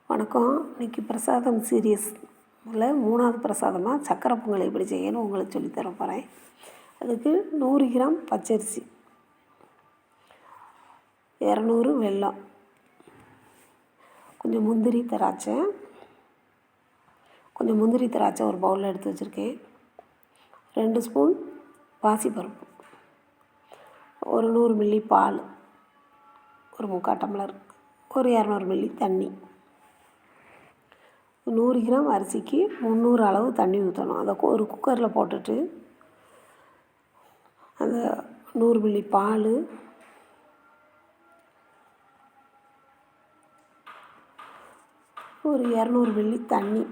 வணக்கம். இன்றைக்கி பிரசாதம் சீரியஸ் இதில் 3வது பிரசாதமாக சக்கரை பொங்கல் எப்படி செய்யணும் உங்களுக்கு சொல்லித்தர போகிறேன். அதுக்கு 100 கிராம் பச்சரிசி, 200 வெல்லம், கொஞ்சம் முந்திரி திராட்சை ஒரு பவுலில் எடுத்து வச்சுருக்கேன், 2 ஸ்பூன் பாசிப்பருப்பு, ஒரு 100 மில்லி பால், ஒரு 3/4 டம்ளர், ஒரு 200 மில்லி தண்ணி. 100 கிராம் அரிசிக்கு 300 அளவு தண்ணி ஊற்றணும். அதை ஒரு குக்கரில் போட்டுட்டு அந்த 100 மில்லி பால், ஒரு 200 மில்லி தண்ணி,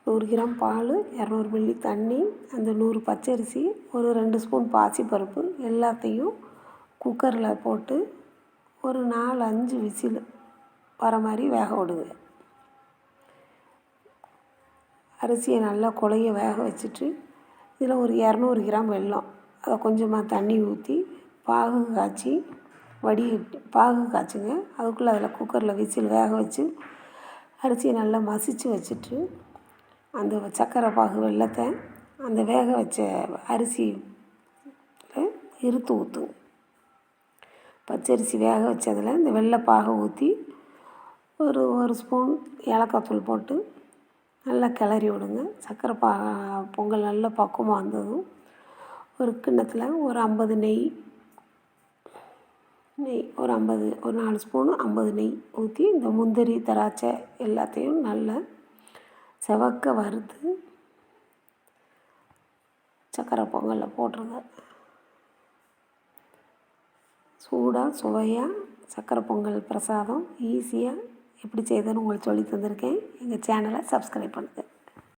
100 கிராம் பால், 200 மில்லி தண்ணி, அந்த 100 பச்சரிசி, ஒரு 2 ஸ்பூன் பாசிப்பருப்பு எல்லாத்தையும் குக்கரில் போட்டு ஒரு 4-5 விசில் வர மாதிரி வேக விடுங்க. அரிசியை நல்லா குழைய வேக வச்சுட்டு இதில் ஒரு 200 கிராம் வெல்லம், அதை கொஞ்சமாக தண்ணி ஊற்றி பாகு காய்ச்சுங்க. அதுக்குள்ளே அதில் குக்கரில் விசில் வேக வச்சு அரிசியை நல்லா மசித்து வச்சுட்டு அந்த சக்கரை பாகு வெல்லத்தை அந்த வேக வச்ச அரிசி இருத்து ஊற்றுங்க. பச்சரிசி வேக வச்சதில் இந்த வெள்ளைப்பாகை ஊற்றி ஒரு ஸ்பூன் ஏலக்காய் தூள் போட்டு நல்லா கிளறி விடுங்க. சக்கரை பொங்கல் நல்லா பக்குவமாக வந்ததும் ஒரு கிண்ணத்தில் ஒரு 50 நெய் ஒரு 4 ஸ்பூனு 50 நெய் ஊற்றி இந்த முந்திரி திராட்சை எல்லாத்தையும் நல்லா செவக்க வறுத்து சக்கரை பொங்கலில் போட்டுருங்க. சூடாக சுவையாக சக்கரை பொங்கல் பிரசாதம் ஈஸியாக எப்படி செய்யுதுன்னு உங்களுக்கு சொல்லி தந்திருக்கேன். எங்கள் சேனலை சப்ஸ்கிரைப் பண்ணுங்கள்.